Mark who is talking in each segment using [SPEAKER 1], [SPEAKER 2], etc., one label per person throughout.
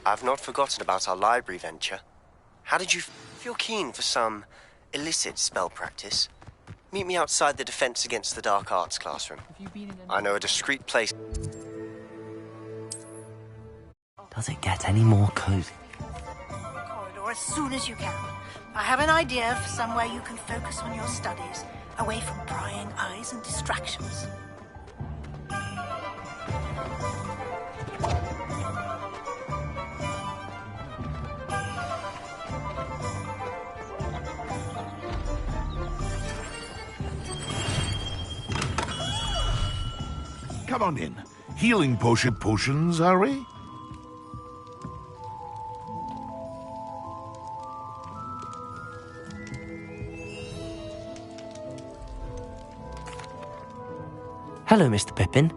[SPEAKER 1] I've not forgotten about our library venture. How did you feel keen for some illicit spell practice? Meet me outside the Defense Against the Dark Arts classroom. I know a discreet place.
[SPEAKER 2] Does it get any more cozy?
[SPEAKER 3] Corridor as soon as you can. I have an idea for somewhere you can focus on your studies, away from prying eyes and distractions.
[SPEAKER 4] Come on in. Healing potions, are we?
[SPEAKER 2] Hello, Mr. Pippin.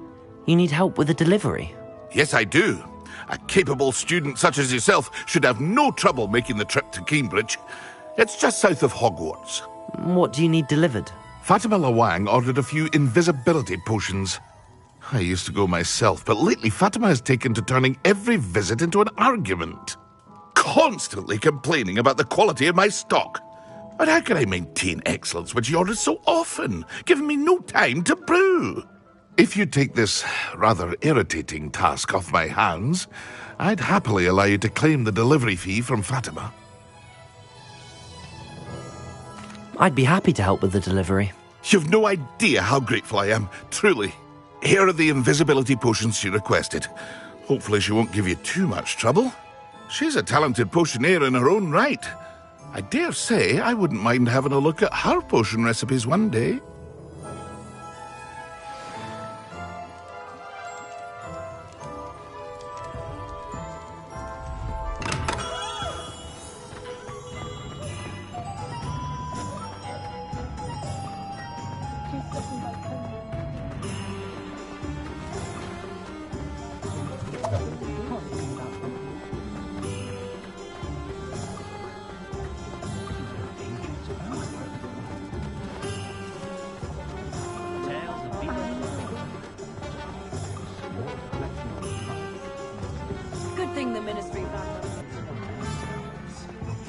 [SPEAKER 2] You need help with a delivery?
[SPEAKER 4] Yes, I do. A capable student such as yourself should have no trouble making the trip to Cambridge. It's just south of Hogwarts.
[SPEAKER 2] What do you need delivered?
[SPEAKER 4] Fatimah Lawang ordered a few invisibility potions. I used to go myself, but lately Fatimah has taken to turning every visit into an argument. Constantly complaining about the quality of my stock. But how can I maintain excellence when she orders so often, giving me no time to brew? If you take this rather irritating task off my hands, I'd happily allow you to claim the delivery fee from Fatimah.
[SPEAKER 2] I'd be happy to help with the delivery.
[SPEAKER 4] You've no idea how grateful I am, truly. Here are the invisibility potions she requested. Hopefully she won't give you too much trouble. She's a talented potioneer in her own right. I dare say I wouldn't mind having a look at her potion recipes one day.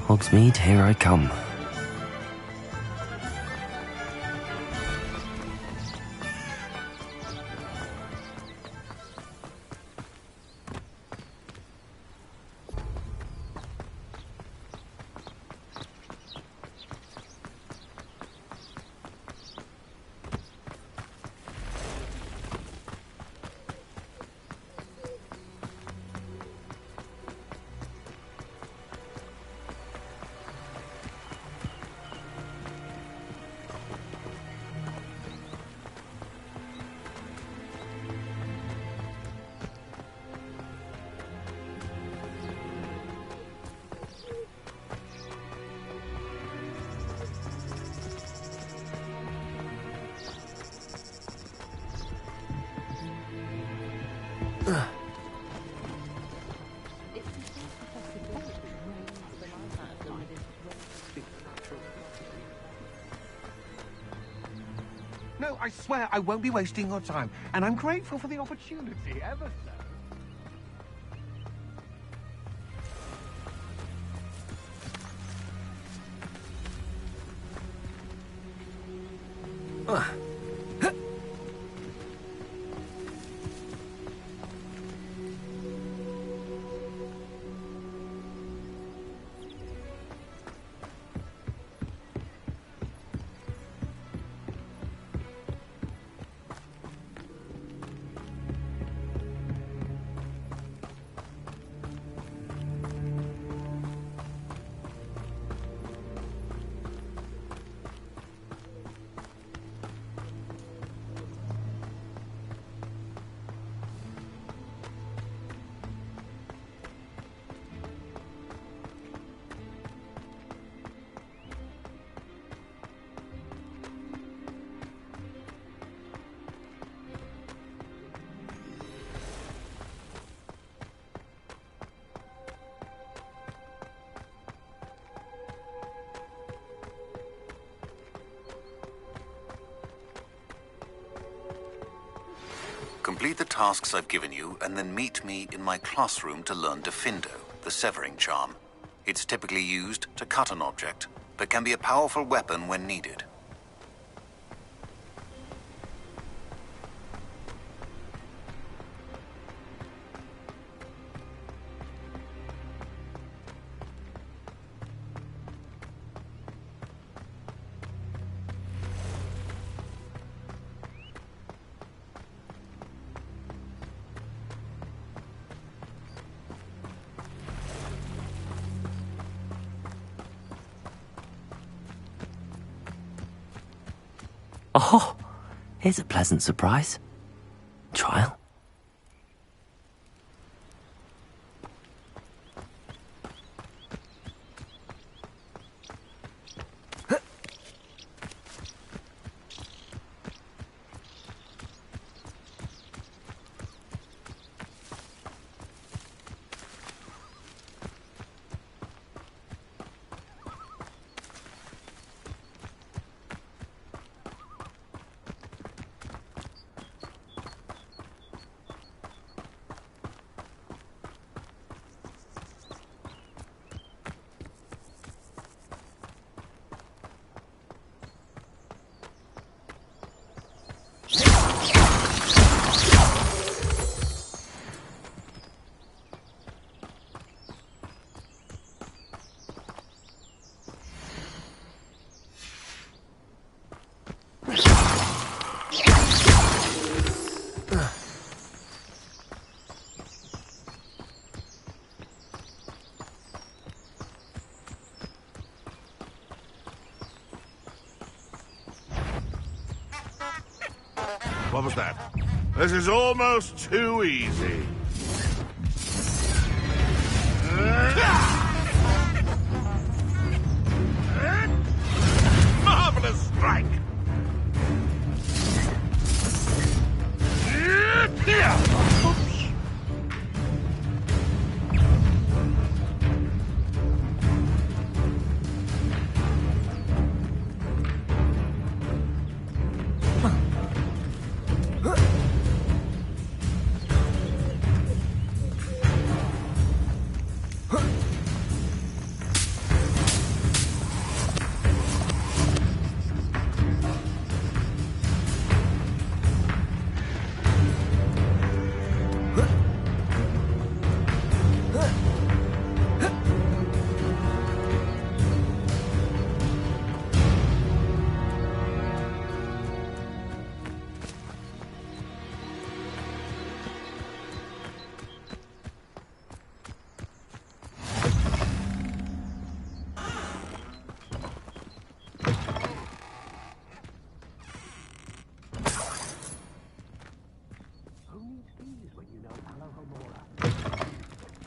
[SPEAKER 2] Hogsmeade, here I come.
[SPEAKER 5] No, I swear I won't be wasting your time, and I'm grateful for the opportunity, ever so.
[SPEAKER 6] complete the tasks I've given you, and then meet me in my classroom to learn Diffindo, the severing charm. It's typically used to cut an object, but can be a powerful weapon when needed.
[SPEAKER 2] Oh, here's a pleasant surprise. Trial.
[SPEAKER 4] What was that? This is almost too easy. Marvelous strike!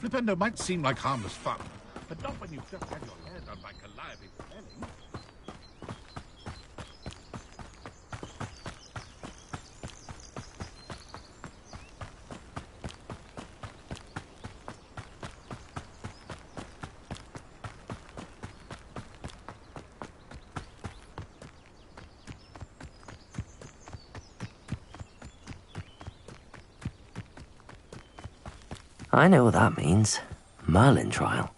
[SPEAKER 4] Flipendo might seem like harmless fun, but not when you've just had your hair done by Calliope Spelling.
[SPEAKER 2] I know what that means. Merlin Trial.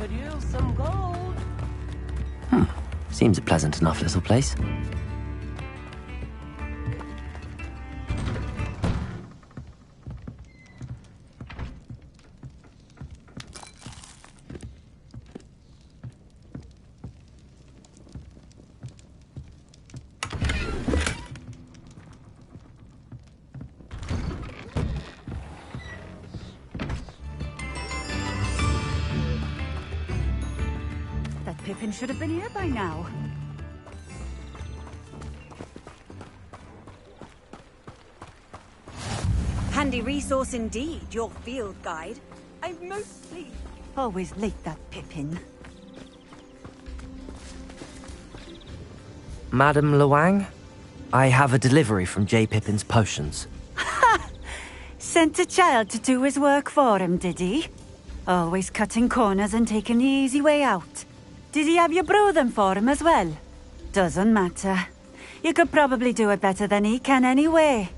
[SPEAKER 7] could use some gold.
[SPEAKER 2] Seems a pleasant enough little place.
[SPEAKER 8] Pippin should have been here by now. Handy resource indeed, your field guide. I'm mostly... Always late, that Pippin.
[SPEAKER 2] Madam Lawang, I have a delivery from J. Pippin's potions.
[SPEAKER 8] Ha! Sent a child to do his work for him, did he? Always cutting corners and taking the easy way out. Did he have you brew them for him as well? Doesn't matter. You could probably do it better than he can anyway.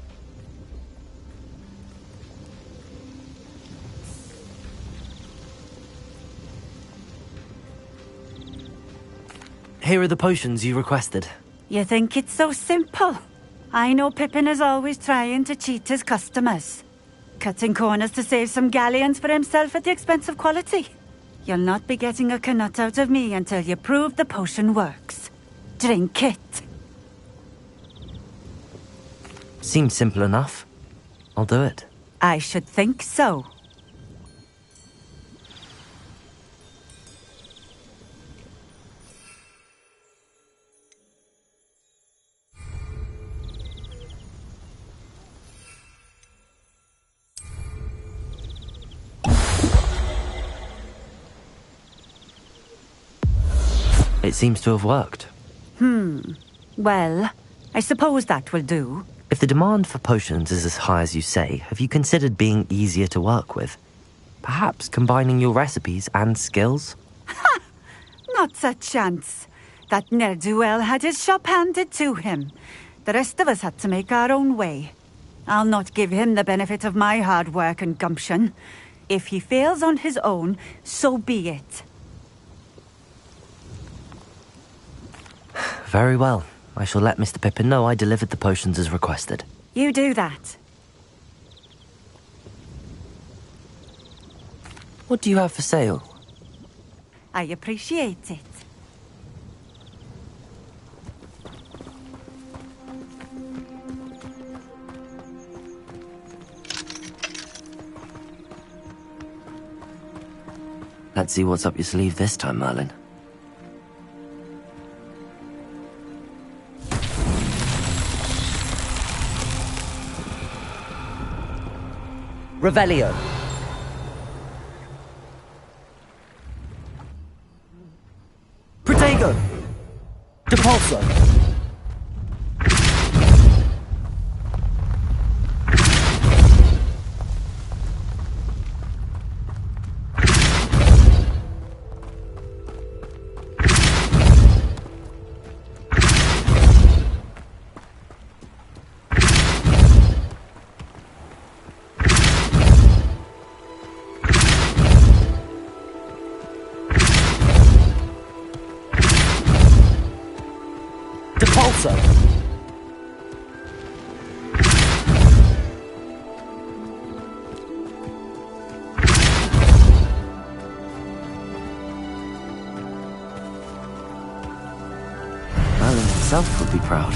[SPEAKER 2] Here are the potions you requested.
[SPEAKER 8] You think it's so simple? I know Pippin is always trying to cheat his customers. Cutting corners to save some galleons for himself at the expense of quality. You'll not be getting a canut out of me until you prove the potion works. Drink it.
[SPEAKER 2] Seems simple enough. I'll do it.
[SPEAKER 8] I should think so.
[SPEAKER 2] It seems to have worked.
[SPEAKER 8] Well, I suppose that will do.
[SPEAKER 2] If the demand for potions is as high as you say, have you considered being easier to work with? Perhaps combining your recipes and skills?
[SPEAKER 8] Ha! Not a chance. That ne'er-do-well had his shop handed to him. The rest of us had to make our own way. I'll not give him the benefit of my hard work and gumption. If he fails on his own, so be it.
[SPEAKER 2] Very well. I shall let Mr. Pippin know I delivered the potions as requested.
[SPEAKER 8] You do that.
[SPEAKER 2] What do you have for sale?
[SPEAKER 8] I appreciate it.
[SPEAKER 2] Let's see what's up your sleeve this time, Merlin. Revelio. Protego. Depulso. Merlin himself would be proud.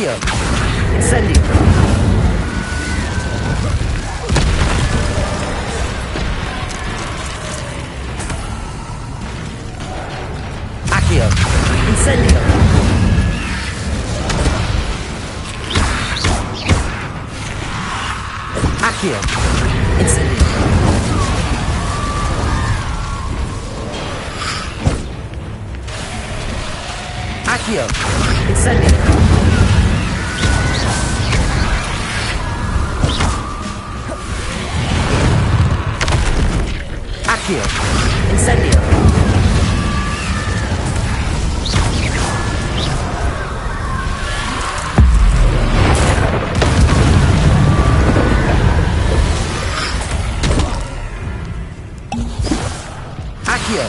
[SPEAKER 2] Accio! Incendio! Accio! Incendio! Accio! Incendio! Accio! Incendio! Accio! Incendio! Accio!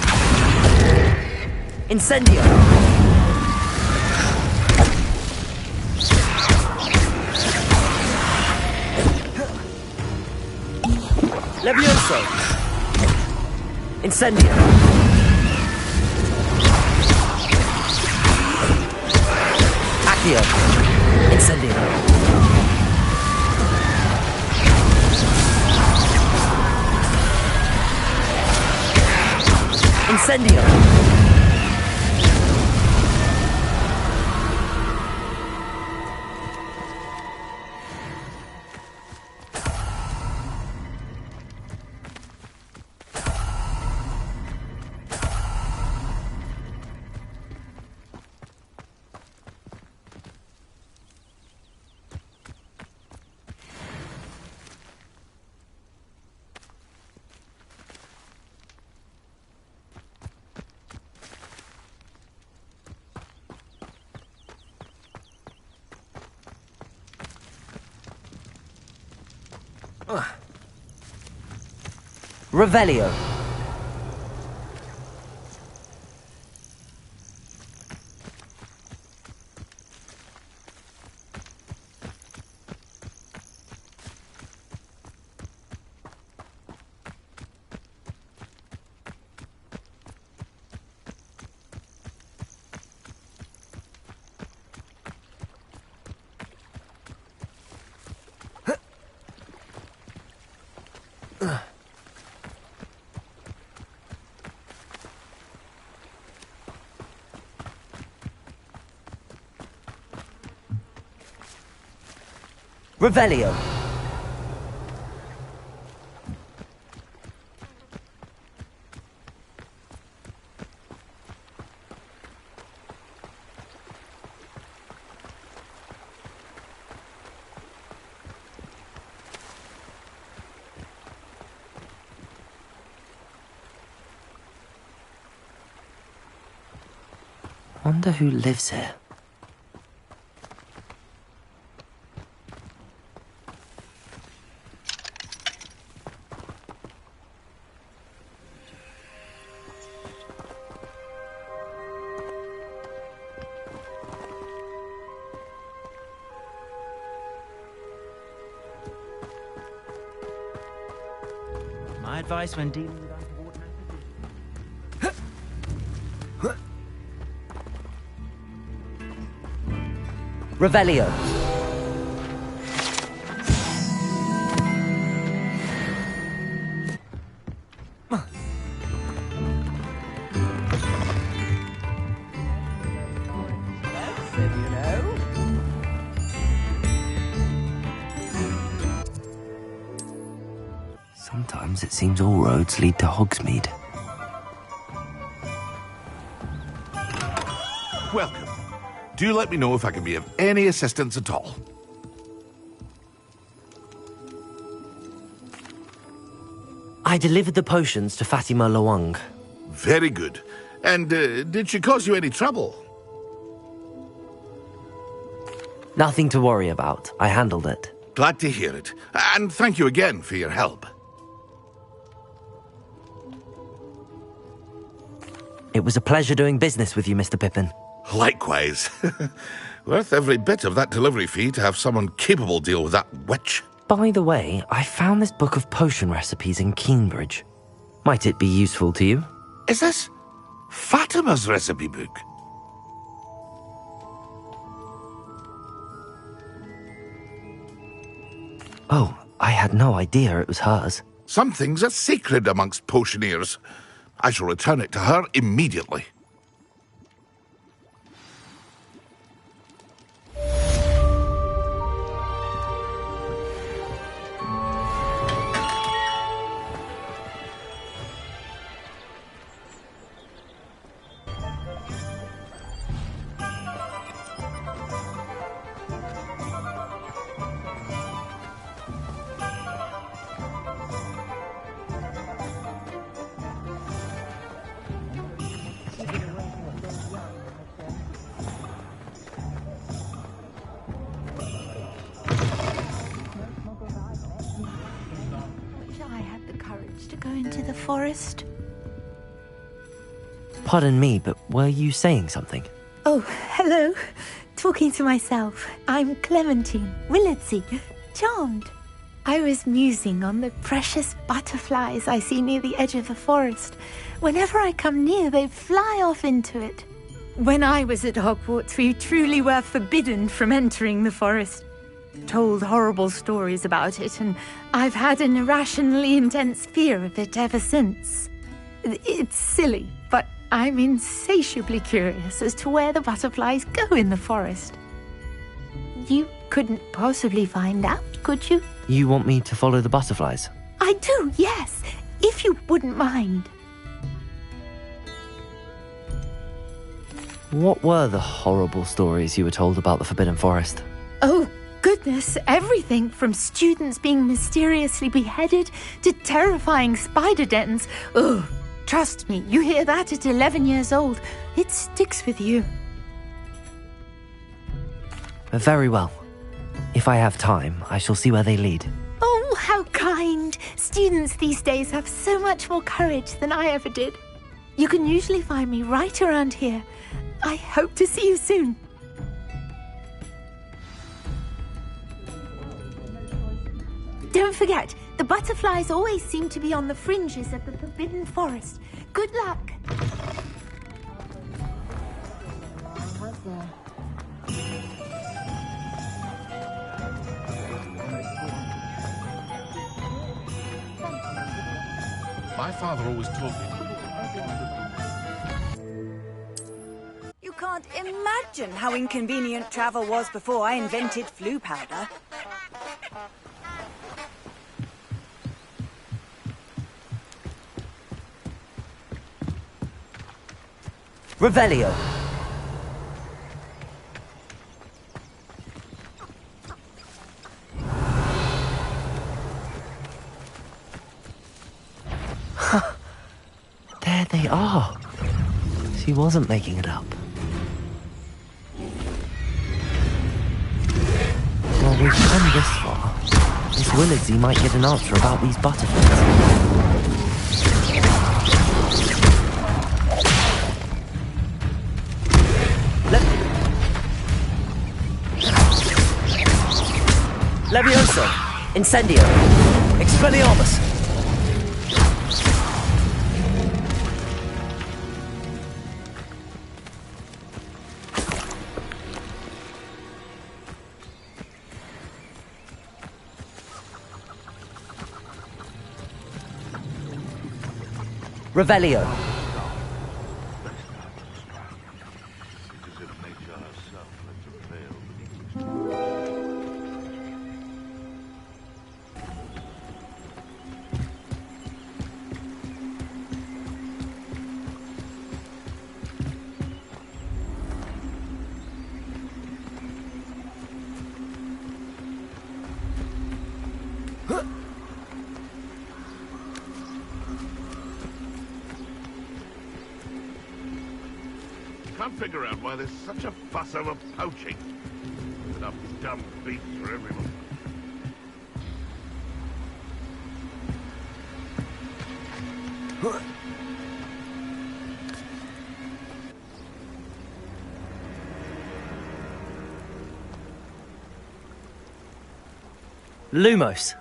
[SPEAKER 2] Incendio! Levioso! Incendio! Accio! Incendio! Incendio! Revelio. Revelio. Wonder who lives here.
[SPEAKER 7] My advice when dealing with untoward matters.
[SPEAKER 2] Revelio. Sometimes it seems all roads lead to Hogsmeade.
[SPEAKER 4] Welcome. Do let me know if I can be of any assistance at all.
[SPEAKER 2] I delivered the potions to Fatimah Lawang.
[SPEAKER 4] Very good. And did she cause you any trouble?
[SPEAKER 2] Nothing to worry about. I handled it.
[SPEAKER 4] Glad to hear it. And thank you again for your help.
[SPEAKER 2] It was a pleasure doing business with you, Mr. Pippin.
[SPEAKER 4] Likewise. Worth every bit of that delivery fee to have someone capable deal with that witch.
[SPEAKER 2] By the way, I found this book of potion recipes in Cambridge. Might it be useful to you?
[SPEAKER 4] Is this Fatimah's recipe book?
[SPEAKER 2] Oh, I had no idea it was hers.
[SPEAKER 4] Some things are sacred amongst potioneers. I shall return it to her immediately.
[SPEAKER 9] Forest.
[SPEAKER 2] Pardon me, but were you saying something?
[SPEAKER 9] Oh, hello. Talking to myself. I'm Clementine, Willardsey. Charmed. I was musing on the precious butterflies I see near the edge of the forest. Whenever I come near, they fly off into it. When I was at Hogwarts, we truly were forbidden from entering the forest. Told horrible stories about it, and I've had an irrationally intense fear of it ever since. It's silly, but I'm insatiably curious as to where the butterflies go in the forest. You couldn't possibly find out, could you?
[SPEAKER 2] You want me to follow the butterflies?
[SPEAKER 9] I do, yes, if you wouldn't mind.
[SPEAKER 2] What were the horrible stories you were told about the Forbidden Forest?
[SPEAKER 9] Oh, goodness, everything from students being mysteriously beheaded to terrifying spider dens. Ugh, trust me, you hear that at 11 years old, it sticks with you.
[SPEAKER 2] Very well. If I have time, I shall see where they lead.
[SPEAKER 9] Oh, how kind. Students these days have so much more courage than I ever did. You can usually find me right around here. I hope to see you soon. Don't forget, the butterflies always seem to be on the fringes of the Forbidden Forest. Good luck.
[SPEAKER 4] My father always told me.
[SPEAKER 10] You can't imagine how inconvenient travel was before I invented flu powder.
[SPEAKER 2] Revelio! There they are. She wasn't making it up. Well, we've come this far. Miss Willardsey might get an answer about these butterflies. Levioso! Incendio! Expelliarmus! Revelio!
[SPEAKER 4] Can't figure out why there's such a fuss over poaching. Enough dumb beasts for everyone.
[SPEAKER 2] Lumos!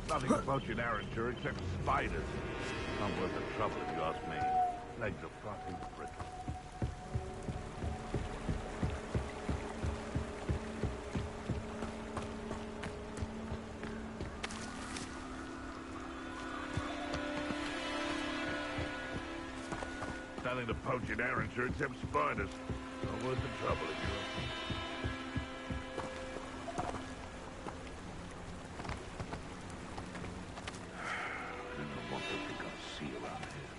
[SPEAKER 4] Nothing about your Arranger except spiders. Not worth the trouble if you ask me. Legs are fucking brittle. Nothing to poach in Arranger except spiders. Not worth the trouble if you didn't want to pick up sea around here.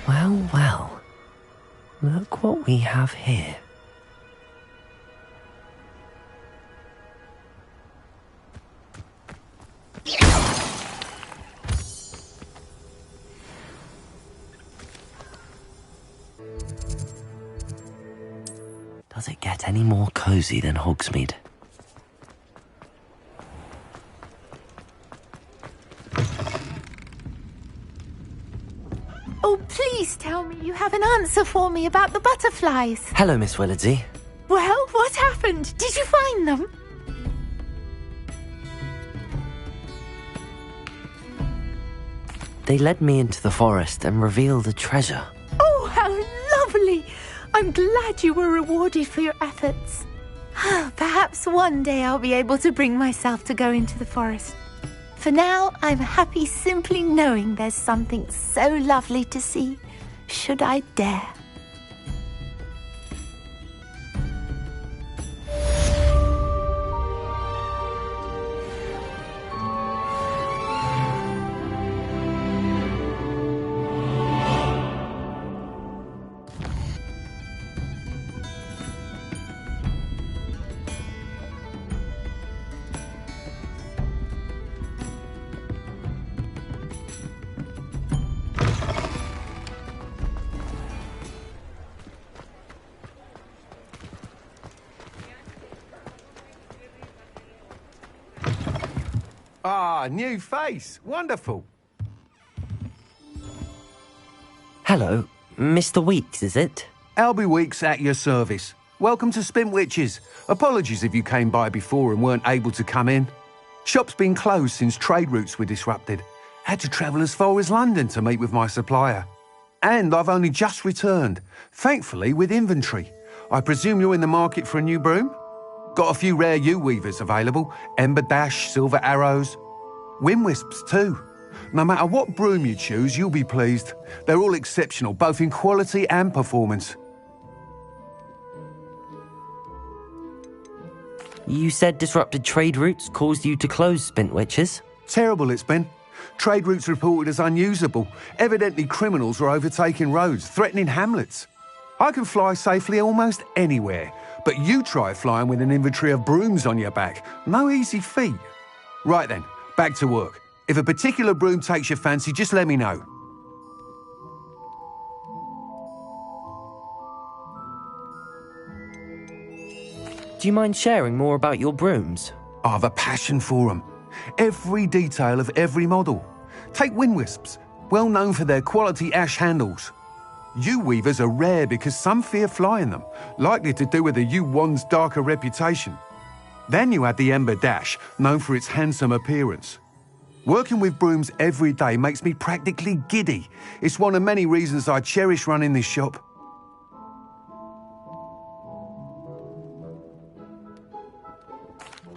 [SPEAKER 2] Well, well. Look what we have here. Does it get any more cozy than Hogsmeade?
[SPEAKER 9] Oh, please tell me you have an answer for me about the butterflies.
[SPEAKER 2] Hello, Miss Willardsey.
[SPEAKER 9] Well, what happened? Did you find them?
[SPEAKER 2] They led me into the forest and revealed a treasure.
[SPEAKER 9] Oh, how lovely! I'm glad you were rewarded for your efforts. Perhaps one day I'll be able to bring myself to go into the forest. For now, I'm happy simply knowing there's something so lovely to see, should I dare.
[SPEAKER 5] Ah, new face. Wonderful.
[SPEAKER 2] Hello, Mr. Weeks, is it?
[SPEAKER 5] Albie Weeks at your service. Welcome to Spintwtiches. Apologies if you came by before and weren't able to come in. Shop's been closed since trade routes were disrupted. Had to travel as far as London to meet with my supplier. And I've only just returned, thankfully with inventory. I presume you're in the market for a new broom? Got a few rare yew-weavers available. Ember Dash, Silver Arrows. Wind Wisps too. No matter what broom you choose, you'll be pleased. They're all exceptional, both in quality and performance.
[SPEAKER 2] You said disrupted trade routes caused you to close Spintwtiches?
[SPEAKER 5] Terrible it's been. Trade routes reported as unusable. Evidently criminals were overtaking roads, threatening hamlets. I can fly safely almost anywhere, but you try flying with an inventory of brooms on your back. No easy feat. Right then, back to work. If a particular broom takes your fancy, just let me know.
[SPEAKER 2] Do you mind sharing more about your brooms?
[SPEAKER 5] I have a passion for them. Every detail of every model. Take Wind Wisps, well known for their quality ash handles. Yew-weavers are rare because some fear flying them, likely to do with the yew wand's darker reputation. Then you have the Ember Dash, known for its handsome appearance. Working with brooms every day makes me practically giddy. It's one of many reasons I cherish running this shop.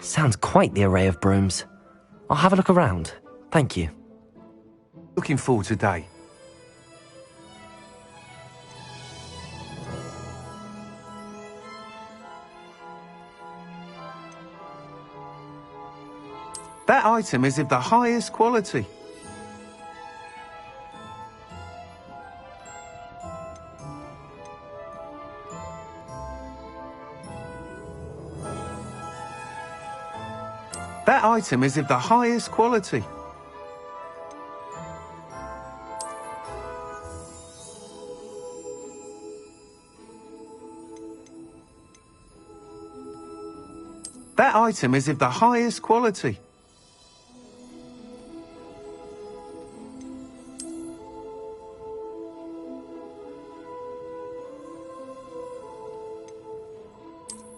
[SPEAKER 2] Sounds quite the array of brooms. I'll have a look around. Thank you.
[SPEAKER 5] Looking forward to today. That item is of the highest quality. That item is of the highest quality. That item is of the highest quality.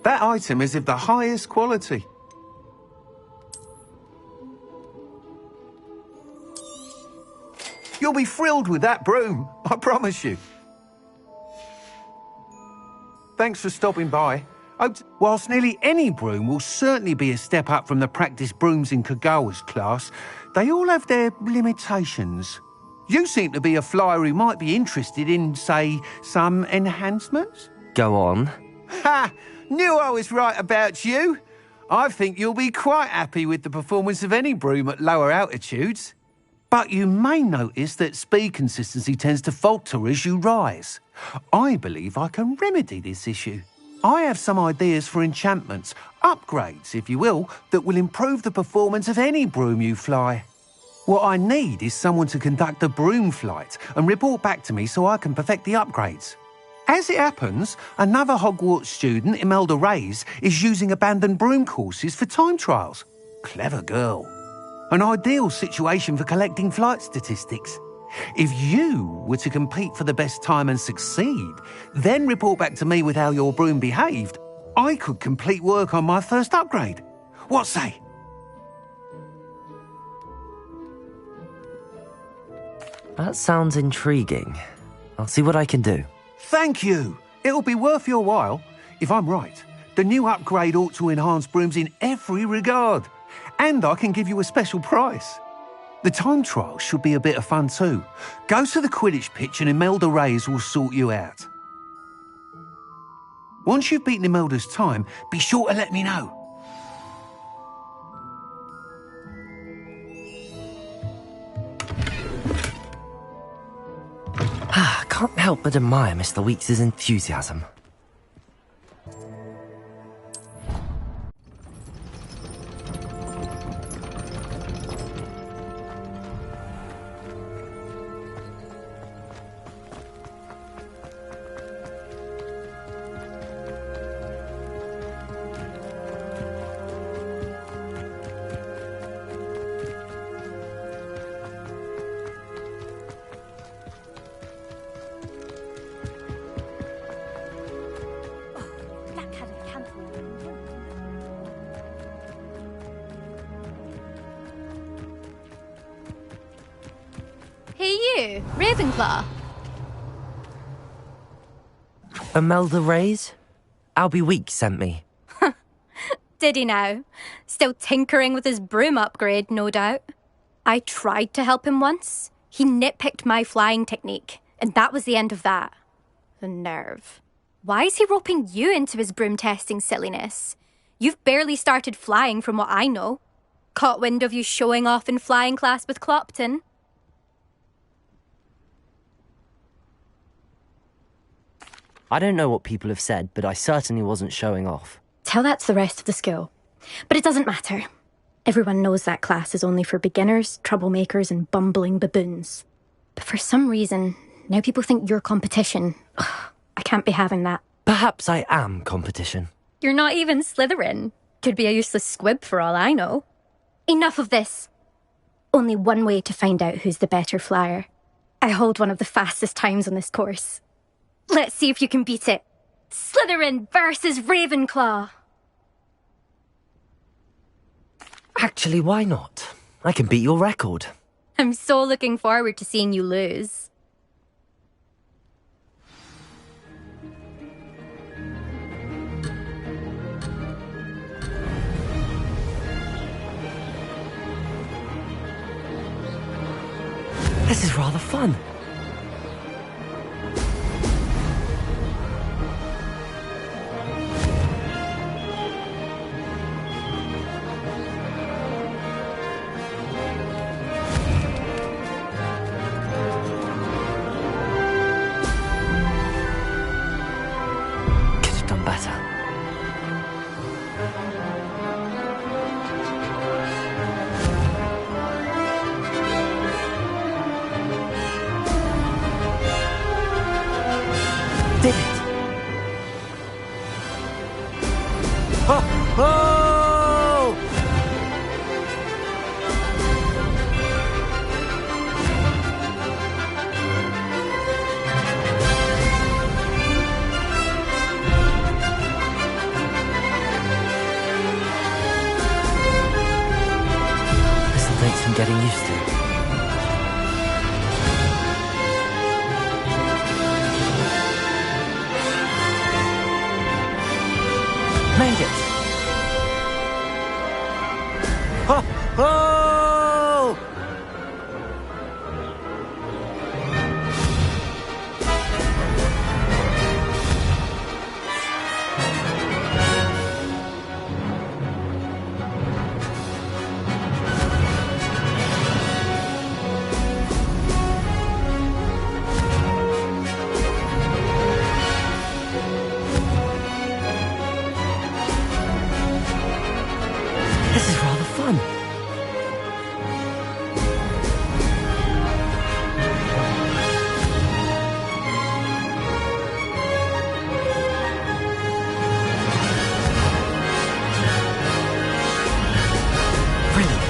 [SPEAKER 5] That item is of the highest quality. You'll be thrilled with that broom, I promise you. Thanks for stopping by. Whilst nearly any broom will certainly be a step up from the practice brooms in Kagawa's class, they all have their limitations. You seem to be a flyer who might be interested in, say, some enhancements?
[SPEAKER 2] Go on.
[SPEAKER 5] Ha! Knew I was right about you. I think you'll be quite happy with the performance of any broom at lower altitudes. But you may notice that speed consistency tends to falter as you rise. I believe I can remedy this issue. I have some ideas for enchantments, upgrades, if you will, that will improve the performance of any broom you fly. What I need is someone to conduct a broom flight and report back to me so I can perfect the upgrades. As it happens, another Hogwarts student, Imelda Reyes, is using abandoned broom courses for time trials. Clever girl. An ideal situation for collecting flight statistics. If you were to compete for the best time and succeed, then report back to me with how your broom behaved, I could complete work on my first upgrade. What say?
[SPEAKER 2] That sounds intriguing. I'll see what I can do.
[SPEAKER 5] Thank you. It'll be worth your while. If I'm right, the new upgrade ought to enhance brooms in every regard. And I can give you a special price. The time trial should be a bit of fun too. Go to the Quidditch pitch and Imelda Reyes will sort you out. Once you've beaten Imelda's time, be sure to let me know.
[SPEAKER 2] Can't help but admire Mr. Weeks' enthusiasm.
[SPEAKER 11] Ravenclaw.
[SPEAKER 2] Imelda Reyes? Albie Weeks sent me.
[SPEAKER 11] Did he now? Still tinkering with his broom upgrade, no doubt. I tried to help him once. He nitpicked my flying technique, and that was the end of that. The nerve. Why is he roping you into his broom testing silliness? You've barely started flying from what I know. Caught wind of you showing off in flying class with Clopton.
[SPEAKER 2] I don't know what people have said, but I certainly wasn't showing off.
[SPEAKER 11] Tell that to the rest of the school. But it doesn't matter. Everyone knows that class is only for beginners, troublemakers, and bumbling baboons. But for some reason, now people think you're competition. Ugh, I can't be having that.
[SPEAKER 2] Perhaps I am competition.
[SPEAKER 11] You're not even Slytherin. Could be a useless squib for all I know. Enough of this. Only one way to find out who's the better flyer. I hold one of the fastest times on this course. Let's see if you can beat it. Slytherin versus Ravenclaw.
[SPEAKER 2] Actually, why not? I can beat your record.
[SPEAKER 11] I'm so looking forward to seeing you lose.
[SPEAKER 2] This is rather fun. some getting used to. Made it! Oh! Oh! This is rather fun. Brilliant.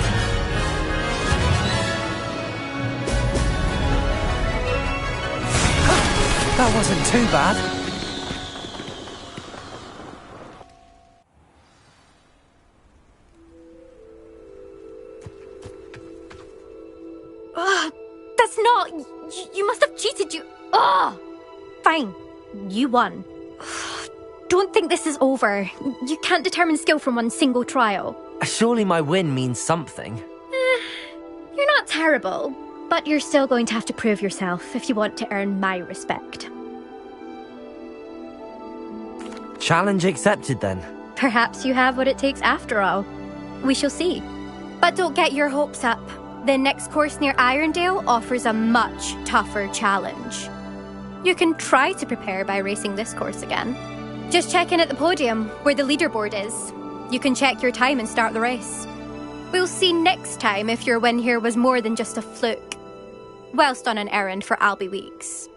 [SPEAKER 2] That wasn't too bad.
[SPEAKER 11] That's not... You must have cheated, you... Ugh! Fine. You won. Don't think this is over. You can't determine skill from one single trial.
[SPEAKER 2] Surely my win means something.
[SPEAKER 11] You're not terrible, but you're still going to have to prove yourself if you want to earn my respect.
[SPEAKER 2] Challenge accepted then.
[SPEAKER 11] Perhaps you have what it takes after all. We shall see. But don't get your hopes up. The next course near Irondale offers a much tougher challenge. You can try to prepare by racing this course again. Just check in at the podium, where the leaderboard is. You can check your time and start the race. We'll see next time if your win here was more than just a fluke. Whilst on an errand for Albie Weeks.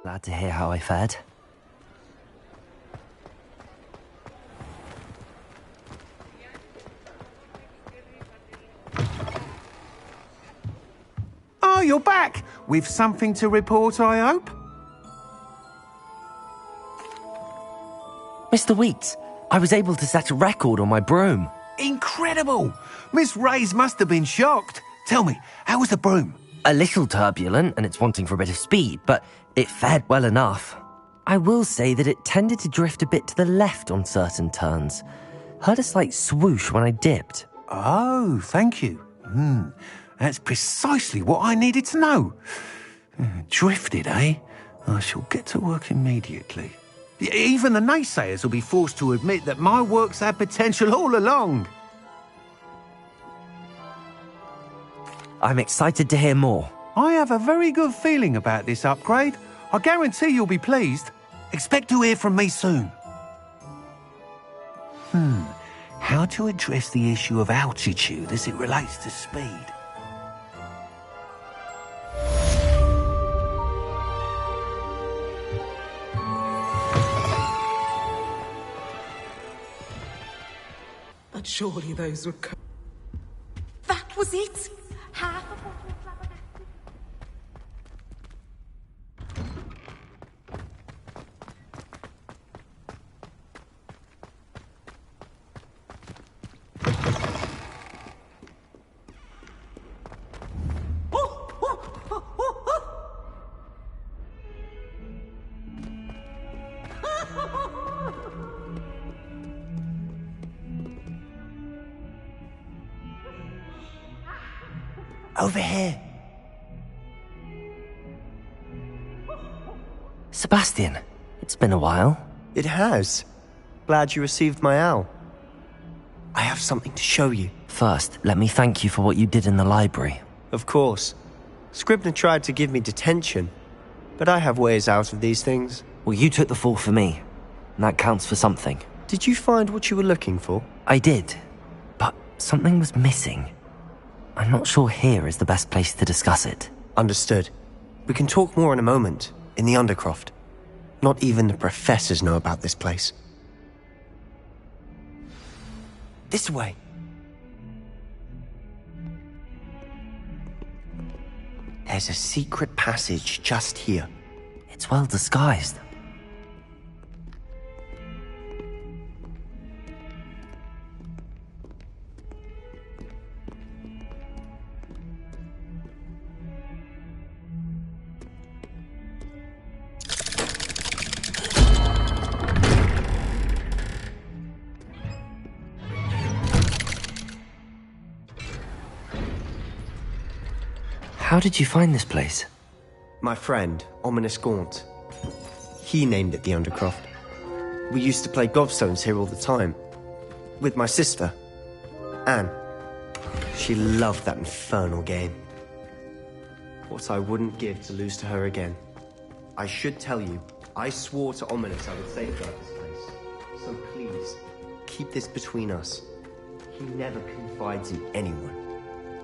[SPEAKER 2] Glad to hear how I fared.
[SPEAKER 5] Oh, you're back! With something to report, I hope?
[SPEAKER 2] Mr. Weeks, I was able to set a record on my broom.
[SPEAKER 5] Incredible! Miss Reyes must have been shocked. Tell me, how was the broom?
[SPEAKER 2] A little turbulent, and it's wanting for a bit of speed, but it fared well enough. I will say that it tended to drift a bit to the left on certain turns. Heard a slight swoosh when I dipped.
[SPEAKER 5] Oh, thank you. That's precisely what I needed to know. Drifted, eh? I shall get to work immediately. Even the naysayers will be forced to admit that my work's had potential all along.
[SPEAKER 2] I'm excited to hear more.
[SPEAKER 5] I have a very good feeling about this upgrade. I guarantee you'll be pleased. Expect to hear from me soon. How to address the issue of altitude as it relates to speed?
[SPEAKER 12] But surely those were... That was it?
[SPEAKER 2] Over here. Sebastian, it's been a while.
[SPEAKER 1] It has. Glad you received my owl. I have something to show you.
[SPEAKER 2] First, let me thank you for what you did in the library.
[SPEAKER 1] Of course. Scribner tried to give me detention, but I have ways out of these things.
[SPEAKER 2] Well, you took the fall for me, and that counts for something.
[SPEAKER 1] Did you find what you were looking for?
[SPEAKER 2] I did, but something was missing. I'm not sure here is the best place to discuss it.
[SPEAKER 1] Understood. We can talk more in a moment, in the Undercroft. Not even the professors know about this place. This way. There's a secret passage just here.
[SPEAKER 2] It's well disguised. How did you find this place?
[SPEAKER 1] My friend, Ominous Gaunt. He named it the Undercroft. We used to play gobstones here all the time. With my sister, Anne. She loved that infernal game. What I wouldn't give to lose to her again. I should tell you, I swore to Ominous I would safeguard this place. So please, keep this between us. He never confides in anyone.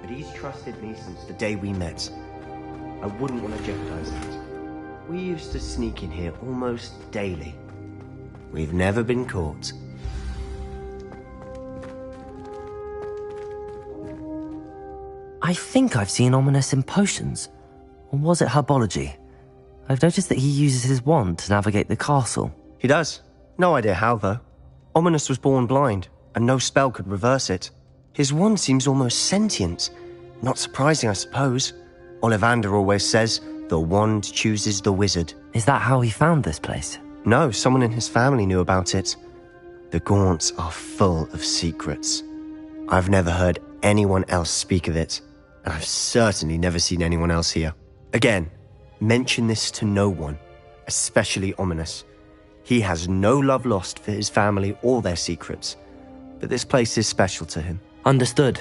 [SPEAKER 1] But he's trusted me since the day we met. I wouldn't want to jeopardize that. We used to sneak in here almost daily. We've never been caught.
[SPEAKER 2] I think I've seen Ominous in potions. Or was it herbology? I've noticed that he uses his wand to navigate the castle.
[SPEAKER 1] He does. No idea how, though. Ominous was born blind, and no spell could reverse it. His wand seems almost sentient. Not surprising, I suppose. Ollivander always says, the wand chooses the wizard.
[SPEAKER 2] Is that how he found this place?
[SPEAKER 1] No, someone in his family knew about it. The Gaunts are full of secrets. I've never heard anyone else speak of it, and I've certainly never seen anyone else here. Again, mention this to no one, especially Ominous. He has no love lost for his family or their secrets, but this place is special to him.
[SPEAKER 2] Understood.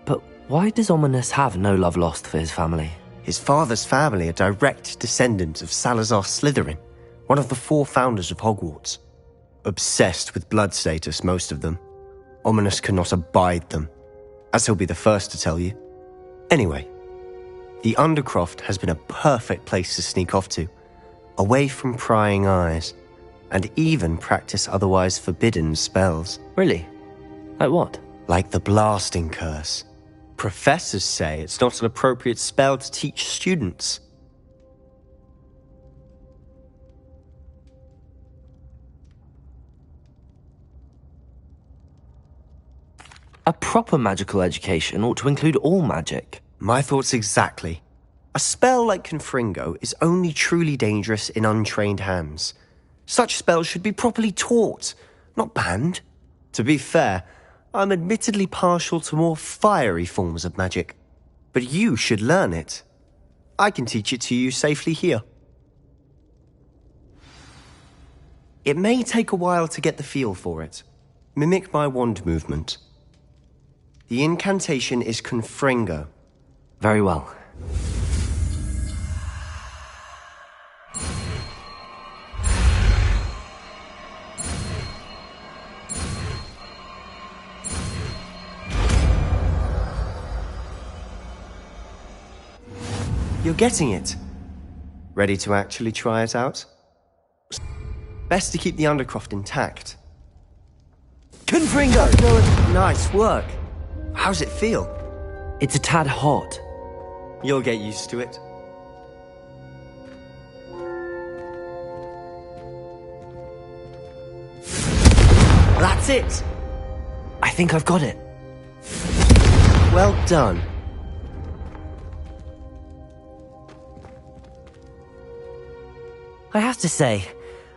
[SPEAKER 2] But why does Ominous have no love lost for his family?
[SPEAKER 1] His father's family are direct descendants of Salazar Slytherin, one of the 4 founders of Hogwarts. Obsessed with blood status, most of them. Ominous cannot abide them, as he'll be the first to tell you. Anyway, the Undercroft has been a perfect place to sneak off to, away from prying eyes, and even practice otherwise forbidden spells.
[SPEAKER 2] Really? Like what?
[SPEAKER 1] Like the blasting curse. Professors say it's not an appropriate spell to teach students.
[SPEAKER 2] A proper magical education ought to include all magic.
[SPEAKER 1] My thoughts exactly. A spell like Confringo is only truly dangerous in untrained hands. Such spells should be properly taught, not banned. To be fair, I'm admittedly partial to more fiery forms of magic. But you should learn it. I can teach it to you safely here. It may take a while to get the feel for it. Mimic my wand movement. The incantation is Confringo.
[SPEAKER 2] Very well.
[SPEAKER 1] You're getting it. Ready to actually try it out? Best to keep the Undercroft intact. Confringo! Nice work. How's it feel?
[SPEAKER 2] It's a tad hot.
[SPEAKER 1] You'll get used to it. That's it!
[SPEAKER 2] I think I've got it.
[SPEAKER 1] Well done.
[SPEAKER 2] I have to say,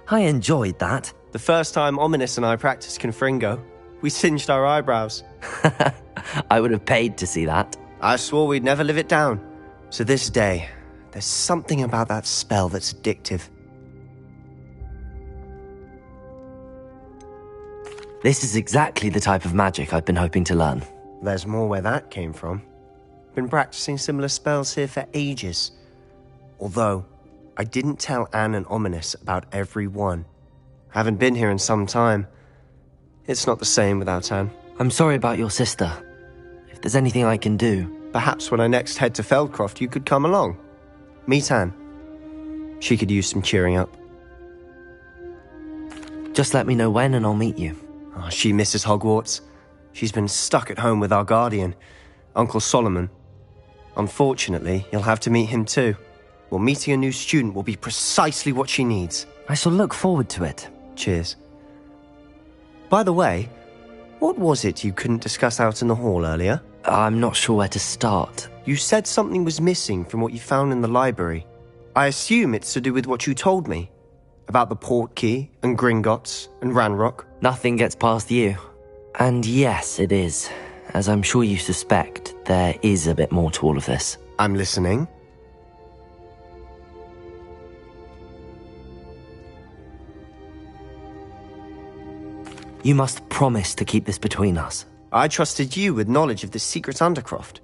[SPEAKER 2] I enjoyed that.
[SPEAKER 1] The first time Ominous and I practiced Confringo, we singed our eyebrows.
[SPEAKER 2] I would have paid to see that.
[SPEAKER 1] I swore we'd never live it down. To this day, there's something about that spell that's addictive.
[SPEAKER 2] This is exactly the type of magic I've been hoping to learn.
[SPEAKER 1] There's more where that came from. Been practicing similar spells here for ages. Although, I didn't tell Anne and Ominous about every one. Haven't been here in some time. It's not the same without Anne.
[SPEAKER 2] I'm sorry about your sister. If there's anything I can do...
[SPEAKER 1] Perhaps when I next head to Feldcroft, you could come along. Meet Anne. She could use some cheering up.
[SPEAKER 2] Just let me know when and I'll meet you.
[SPEAKER 1] Oh, she misses Hogwarts. She's been stuck at home with our guardian, Uncle Solomon. Unfortunately, you'll have to meet him too. Well, meeting a new student will be precisely what she needs.
[SPEAKER 2] I shall look forward to it.
[SPEAKER 1] Cheers. By the way, what was it you couldn't discuss out in the hall earlier?
[SPEAKER 2] I'm not sure where to start.
[SPEAKER 1] You said something was missing from what you found in the library. I assume it's to do with what you told me. About the port key, and Gringotts, and Ranrock.
[SPEAKER 2] Nothing gets past you. And yes, it is. As I'm sure you suspect, there is a bit more to all of this.
[SPEAKER 1] I'm listening.
[SPEAKER 2] You must promise to keep this between us.
[SPEAKER 1] I trusted you with knowledge of the secret Undercroft.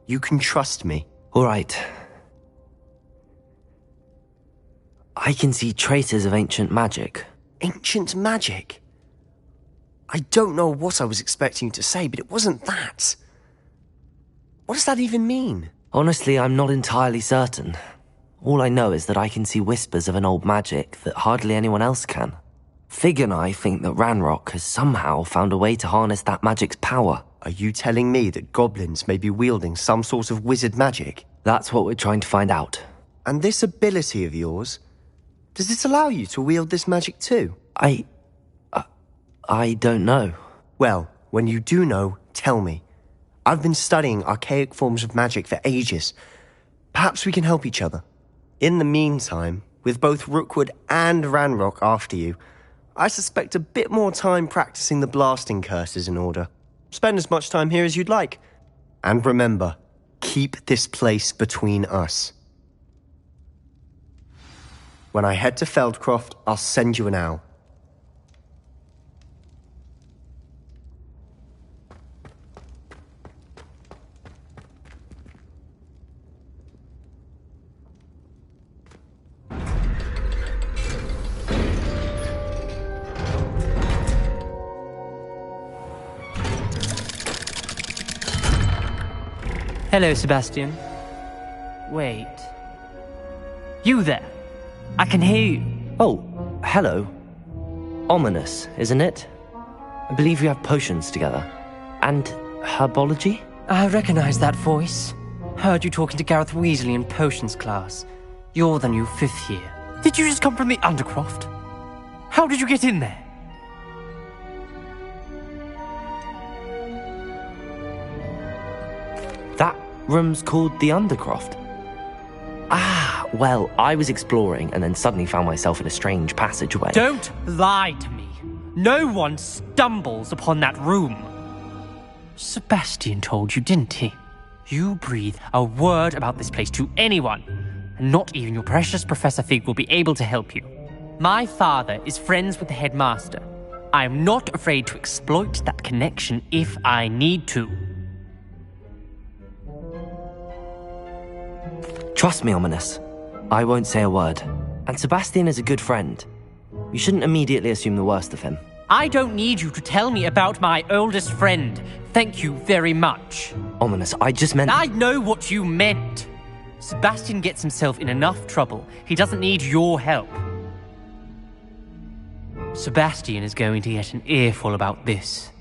[SPEAKER 1] You can trust me.
[SPEAKER 2] All right. I can see traces of ancient magic.
[SPEAKER 1] Ancient magic? I don't know what I was expecting you to say, but it wasn't that. What does that even mean?
[SPEAKER 2] Honestly, I'm not entirely certain. All I know is that I can see whispers of an old magic that hardly anyone else can. Fig and I think that Ranrock has somehow found a way to harness that magic's power.
[SPEAKER 1] Are you telling me that goblins may be wielding some sort of wizard magic?
[SPEAKER 2] That's what we're trying to find out.
[SPEAKER 1] And this ability of yours, does it allow you to wield this magic too?
[SPEAKER 2] I don't know.
[SPEAKER 1] Well, when you do know, tell me. I've been studying archaic forms of magic for ages. Perhaps we can help each other. In the meantime, with both Rookwood and Ranrock after you, I suspect a bit more time practicing the blasting curse is in order. Spend as much time here as you'd like. And remember, keep this place between us. When I head to Feldcroft, I'll send you an owl.
[SPEAKER 13] Hello, Sebastian. Wait. You there? I can hear you.
[SPEAKER 2] Oh, hello. Ominous, isn't it? I believe we have potions together. And herbology?
[SPEAKER 13] I recognize that voice. Heard you talking to Gareth Weasley in potions class. You're the new 5th year. Did you just come from the Undercroft? How did you get in there?
[SPEAKER 2] That room's called the Undercroft. Ah, well, I was exploring and then suddenly found myself in a strange passageway.
[SPEAKER 13] Don't lie to me. No one stumbles upon that room. Sebastian told you, didn't he? You breathe a word about this place to anyone, and not even your precious Professor Fig will be able to help you. My father is friends with the headmaster. I am not afraid to exploit that connection if I need to.
[SPEAKER 2] Trust me, Ominous. I won't say a word. And Sebastian is a good friend. You shouldn't immediately assume the worst of him.
[SPEAKER 13] I don't need you to tell me about my oldest friend. Thank you very much.
[SPEAKER 2] Ominous, I just meant...
[SPEAKER 13] I know what you meant. Sebastian gets himself in enough trouble. He doesn't need your help. Sebastian is going to get an earful about this.